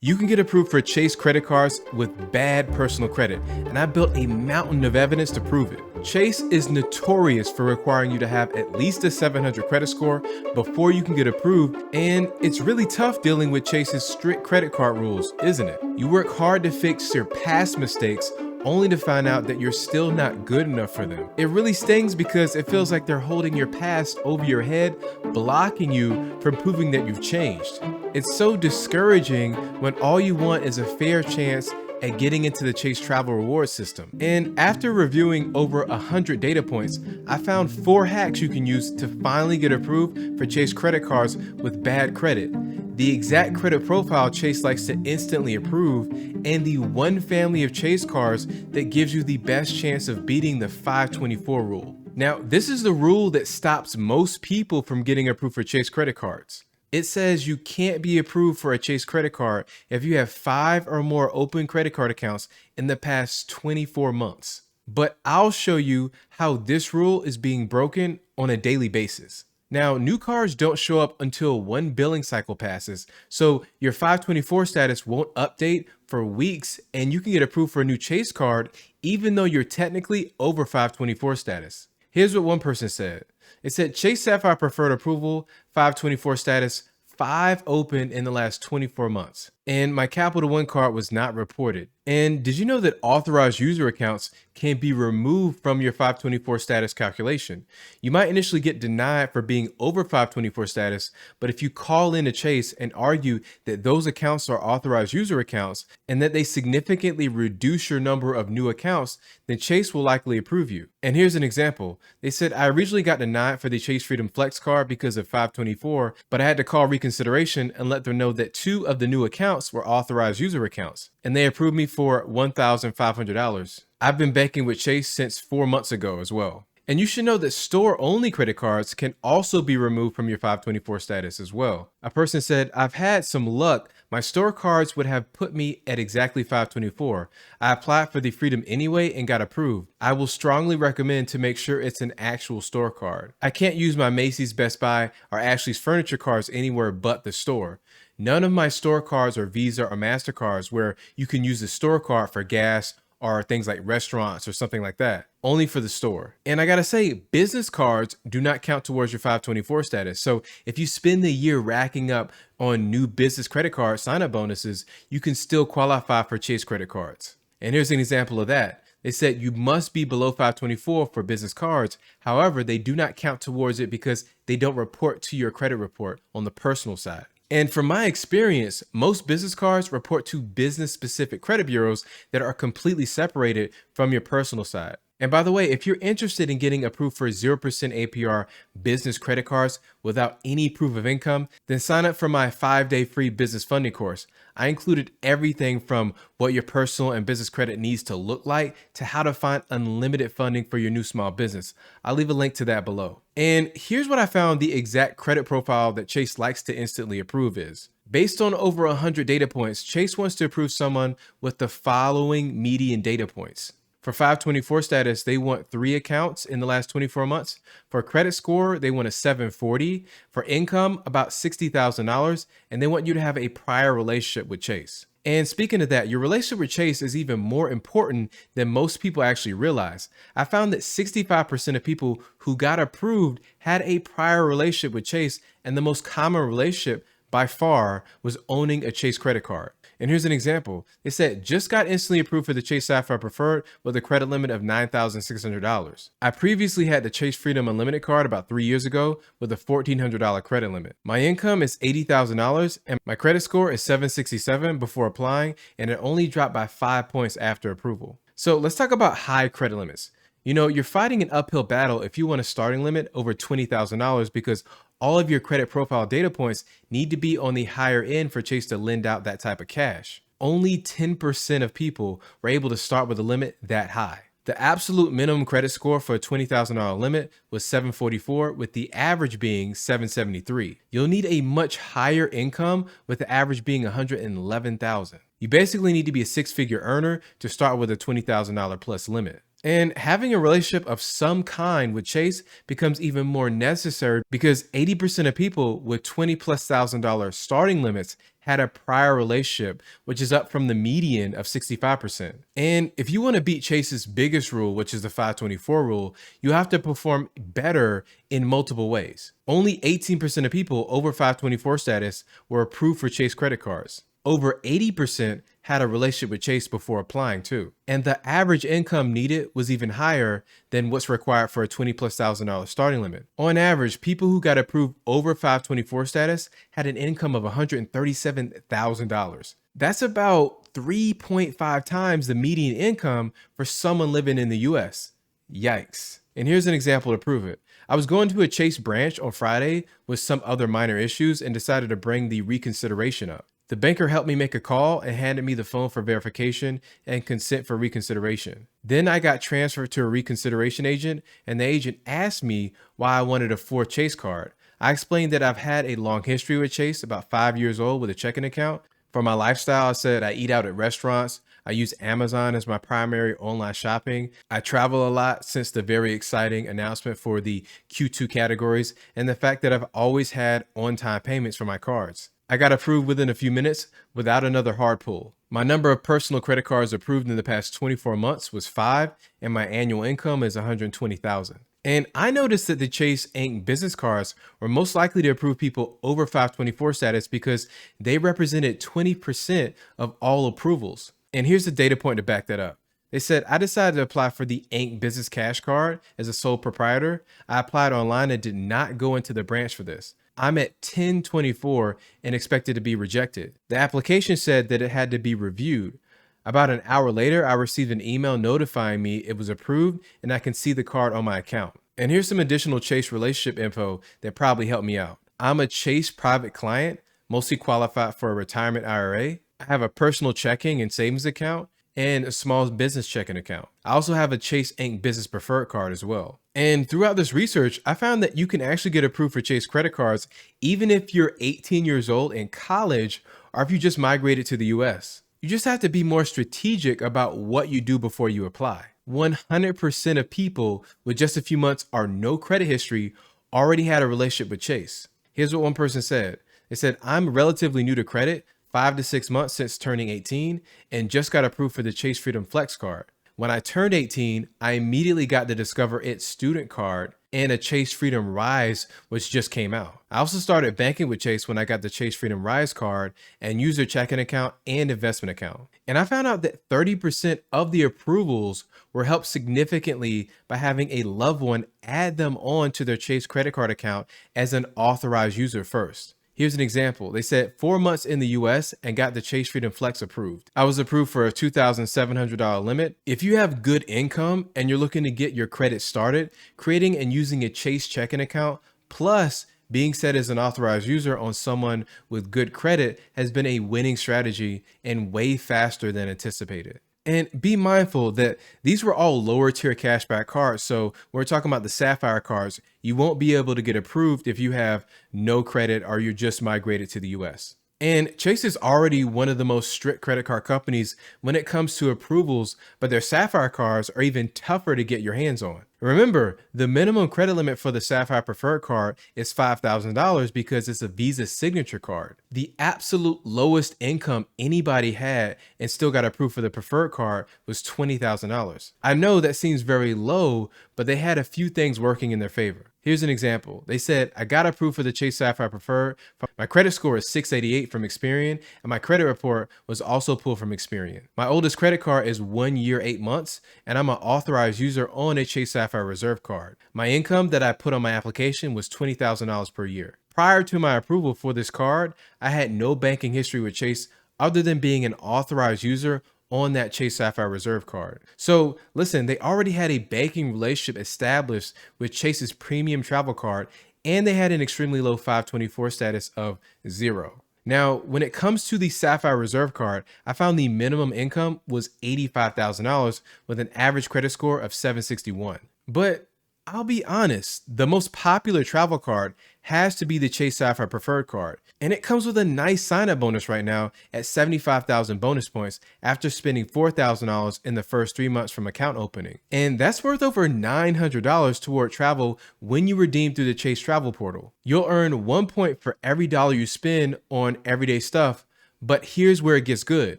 You can get approved for Chase credit cards with bad personal credit, and I built a mountain of evidence to prove it. Chase is notorious for requiring you to have at least a 700 credit score before you can get approved, and it's really tough dealing with Chase's strict credit card rules, isn't it? You work hard to fix your past mistakes only to find out that you're still not good enough for them. It really stings because it feels like they're holding your past over your head, blocking you from proving that you've changed. It's so discouraging when all you want is a fair chance at getting into the Chase travel reward system. And after reviewing over 100 data points, I found 4 hacks you can use to finally get approved for Chase credit cards with bad credit, the exact credit profile Chase likes to instantly approve, and the one family of Chase cards that gives you the best chance of beating the 524 rule. Now, this is the rule that stops most people from getting approved for Chase credit cards. It says you can't be approved for a Chase credit card if you have 5 or more open credit card accounts in the past 24 months. But I'll show you how this rule is being broken on a daily basis. Now, new cards don't show up until one billing cycle passes, so your 524 status won't update for weeks, and you can get approved for a new Chase card even though you're technically over 524 status. Here's what one person said. It said Chase Sapphire preferred approval, 524 status, 5 open in the last 24 months. And my Capital One card was not reported. And did you know that authorized user accounts can be removed from your 524 status calculation? You might initially get denied for being over 524 status, but if you call in to Chase and argue that those accounts are authorized user accounts and that they significantly reduce your number of new accounts, then Chase will likely approve you. And here's an example. They said, I originally got denied for the Chase Freedom Flex card because of 524, but I had to call reconsideration and let them know that 2 of the new accounts were authorized user accounts, and they approved me for $1,500. I've been banking with Chase since 4 months ago as well. And you should know that store-only credit cards can also be removed from your 524 status as well. A person said, I've had some luck. My store cards would have put me at exactly 524. I applied for the Freedom anyway and got approved. I will strongly recommend to make sure it's an actual store card. I can't use my Macy's, Best Buy, or Ashley's Furniture cards anywhere but the store. None of my store cards are Visa or MasterCards where you can use the store card for gas or things like restaurants or something like that, only for the store. And I gotta say, business cards do not count towards your 524 status. So if you spend the year racking up on new business credit card sign-up bonuses, you can still qualify for Chase credit cards. And here's an example of that. They said you must be below 524 for business cards. However, they do not count towards it because they don't report to your credit report on the personal side. And from my experience, most business cards report to business-specific credit bureaus that are completely separated from your personal side. And by the way, if you're interested in getting approved for 0% APR business credit cards without any proof of income, then sign up for my 5-day free business funding course. I included everything from what your personal and business credit needs to look like to how to find unlimited funding for your new small business. I'll leave a link to that below. And here's what I found the exact credit profile that Chase likes to instantly approve is. Based on over 100 data points, Chase wants to approve someone with the following median data points. For 524 status, they want 3 accounts in the last 24 months. For credit score, they want a 740. For income, about $60,000. And they want you to have a prior relationship with Chase. And speaking of that, your relationship with Chase is even more important than most people actually realize. I found that 65% of people who got approved had a prior relationship with Chase, and the most common relationship by far was owning a Chase credit card. And here's an example. It said, just got instantly approved for the Chase Sapphire Preferred with a credit limit of $9,600. I previously had the Chase Freedom Unlimited card about 3 years ago with a $1,400 credit limit. My income is $80,000 and my credit score is 767 before applying, and it only dropped by 5 points after approval. So let's talk about high credit limits. You know, you're fighting an uphill battle if you want a starting limit over $20,000 because all of your credit profile data points need to be on the higher end for Chase to lend out that type of cash. Only 10% of people were able to start with a limit that high. The absolute minimum credit score for a $20,000 limit was 744, with the average being 773. You'll need a much higher income, with the average being $111,000. You basically need to be a 6-figure earner to start with a $20,000 plus limit. And having a relationship of some kind with Chase becomes even more necessary because 80% of people with 20 plus $1,000 starting limits had a prior relationship, which is up from the median of 65%. And if you want to beat Chase's biggest rule, which is the 524 rule, you have to perform better in multiple ways. Only 18% of people over 524 status were approved for Chase credit cards. Over 80% had a relationship with Chase before applying too. And the average income needed was even higher than what's required for a 20 plus $1,000 starting limit. On average, people who got approved over 524 status had an income of $137,000. That's about 3.5 times the median income for someone living in the US. Yikes. And here's an example to prove it. I was going to a Chase branch on Friday with some other minor issues and decided to bring the reconsideration up. The banker helped me make a call and handed me the phone for verification and consent for reconsideration. Then I got transferred to a reconsideration agent, and the agent asked me why I wanted a 4 Chase card. I explained that I've had a long history with Chase, about 5 years old with a checking account. For my lifestyle, I said I eat out at restaurants. I use Amazon as my primary online shopping. I travel a lot since the very exciting announcement for the Q2 categories and the fact that I've always had on-time payments for my cards. I got approved within a few minutes without another hard pull. My number of personal credit cards approved in the past 24 months was 5, and my annual income is $120,000. And I noticed that the Chase Inc. business cards were most likely to approve people over 524 status because they represented 20% of all approvals. And here's the data point to back that up. They said, I decided to apply for the Inc. Business Cash Card as a sole proprietor. I applied online and did not go into the branch for this. I'm at 1024 and expected to be rejected. The application said that it had to be reviewed. About an hour later, I received an email notifying me it was approved and I can see the card on my account. And here's some additional Chase relationship info that probably helped me out. I'm a Chase private client, mostly qualified for a retirement IRA. I have a personal checking and savings account and a small business checking account. I also have a Chase Inc. Business Preferred card as well. And throughout this research, I found that you can actually get approved for Chase credit cards even if you're 18 years old in college or if you just migrated to the US. You just have to be more strategic about what you do before you apply. 100% of people with just a few months or no credit history already had a relationship with Chase. Here's what one person said. They said, I'm relatively new to credit, 5 to 6 months since turning 18, and just got approved for the Chase Freedom Flex card. When I turned 18, I immediately got the Discover It student card and a Chase Freedom Rise, which just came out. I also started banking with Chase when I got the Chase Freedom Rise card and used their checking account and investment account. And I found out that 30% of the approvals were helped significantly by having a loved one add them on to their Chase credit card account as an authorized user first. Here's an example. They said 4 months in the US and got the Chase Freedom Flex approved. I was approved for a $2,700 limit. If you have good income and you're looking to get your credit started, creating and using a Chase checking account plus being set as an authorized user on someone with good credit has been a winning strategy and way faster than anticipated. And be mindful that these were all lower tier cashback cards. So we're talking about the Sapphire cards. You won't be able to get approved if you have no credit or you're just migrated to the US. And Chase is already one of the most strict credit card companies when it comes to approvals, but their Sapphire cards are even tougher to get your hands on. Remember, the minimum credit limit for the Sapphire Preferred card is $5,000 because it's a Visa signature card. The absolute lowest income anybody had and still got approved for the Preferred card was $20,000. I know that seems very low, but they had a few things working in their favor. Here's an example. They said, I got approved for the Chase Sapphire Preferred. My credit score is 688 from Experian, and my credit report was also pulled from Experian. My oldest credit card is 1 year, 8 months, and I'm an authorized user on a Chase Sapphire Reserve card. My income that I put on my application was $20,000 per year. Prior to my approval for this card, I had no banking history with Chase other than being an authorized user on that Chase Sapphire Reserve card. So listen, they already had a banking relationship established with Chase's premium travel card, and they had an extremely low 524 status of 0. Now, when it comes to the Sapphire Reserve card, I found the minimum income was $85,000 with an average credit score of 761. But I'll be honest, the most popular travel card has to be the Chase Sapphire Preferred card, and it comes with a nice sign-up bonus right now at 75,000 bonus points after spending $4,000 in the first 3 months from account opening. And that's worth over $900 toward travel when you redeem through the Chase Travel Portal. You'll earn 1 point for every dollar you spend on everyday stuff, but here's where it gets good.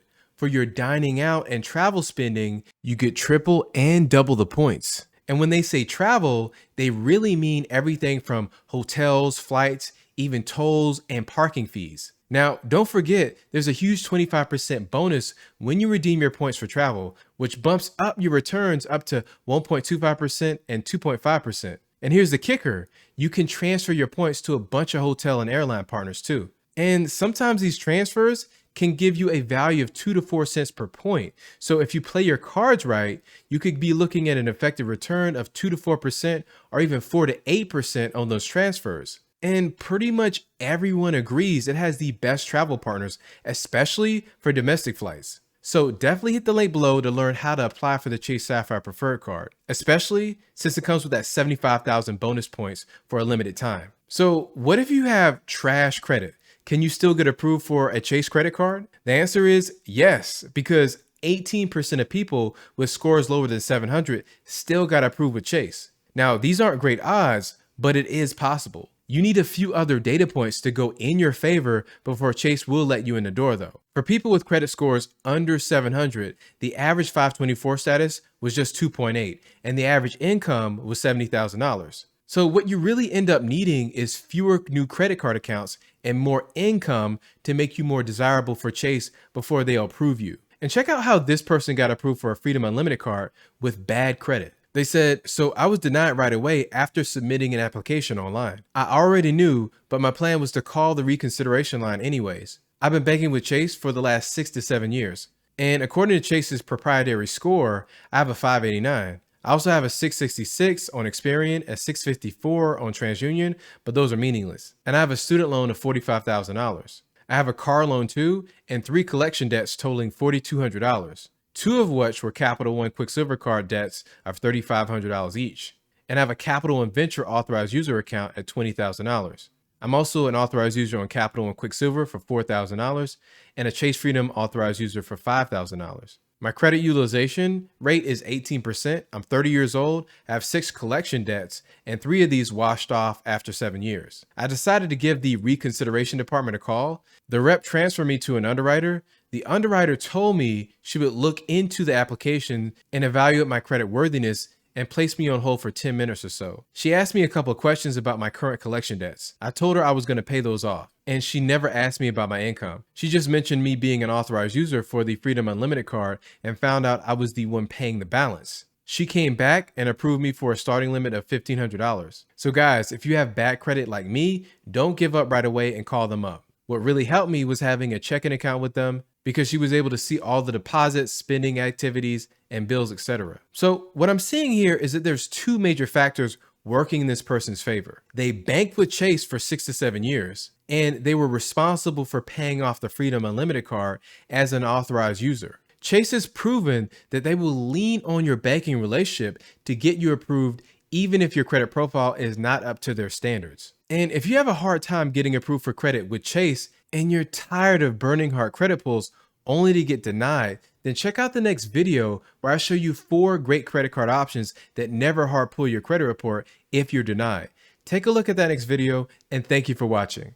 For your dining out and travel spending, you get triple and double the points. And when they say travel, they really mean everything from hotels, flights, even tolls and parking fees. Now, don't forget, there's a huge 25% bonus when you redeem your points for travel, which bumps up your returns up to 1.25% and 2.5%. And here's the kicker, you can transfer your points to a bunch of hotel and airline partners too. And sometimes these transfers can give you a value of 2 to 4 cents per point. So if you play your cards right, you could be looking at an effective return of 2 to 4% or even 4 to 8% on those transfers. And pretty much everyone agrees it has the best travel partners, especially for domestic flights. So definitely hit the link below to learn how to apply for the Chase Sapphire Preferred card, especially since it comes with that 75,000 bonus points for a limited time. So what if you have trash credit? Can you still get approved for a Chase credit card? The answer is yes, because 18% of people with scores lower than 700 still got approved with Chase. Now, these aren't great odds, but it is possible. You need a few other data points to go in your favor before Chase will let you in the door though. For people with credit scores under 700, the average 524 status was just 2.8 and the average income was $70,000. So what you really end up needing is fewer new credit card accounts and more income to make you more desirable for Chase before they'll approve you. And check out how this person got approved for a Freedom Unlimited card with bad credit. They said, so I was denied right away after submitting an application online. I already knew, but my plan was to call the reconsideration line anyways. I've been banking with Chase for the last 6 to 7 years. And according to Chase's proprietary score, I have a 589. I also have a 666 on Experian, a 654 on TransUnion, but those are meaningless. And I have a student loan of $45,000. I have a car loan too, and 3 collection debts totaling $4,200, 2 of which were Capital One Quicksilver card debts of $3,500 each. And I have a Capital One Venture authorized user account at $20,000. I'm also an authorized user on Capital One Quicksilver for $4,000 and a Chase Freedom authorized user for $5,000. My credit utilization rate is 18%. I'm 30 years old, I have 6 collection debts, and 3 of these washed off after 7 years. I decided to give the reconsideration department a call. The rep transferred me to an underwriter. The underwriter told me she would look into the application and evaluate my credit worthiness and placed me on hold for 10 minutes or so. She asked me a couple of questions about my current collection debts. I told her I was going to pay those off, and she never asked me about my income. She just mentioned me being an authorized user for the Freedom Unlimited card and found out I was the one paying the balance. She came back and approved me for a starting limit of $1,500. So guys, if you have bad credit like me, don't give up right away and call them up. What really helped me was having a checking account with them because she was able to see all the deposits, spending activities, and bills, etc. So what I'm seeing here is that there's 2 major factors working in this person's favor. They banked with Chase for 6 to 7 years, and they were responsible for paying off the Freedom Unlimited card as an authorized user. Chase has proven that they will lean on your banking relationship to get you approved even if your credit profile is not up to their standards. And if you have a hard time getting approved for credit with Chase and you're tired of burning hard credit pulls only to get denied, then check out the next video where I show you 4 great credit card options that never hard pull your credit report if you're denied. Take a look at that next video, and thank you for watching.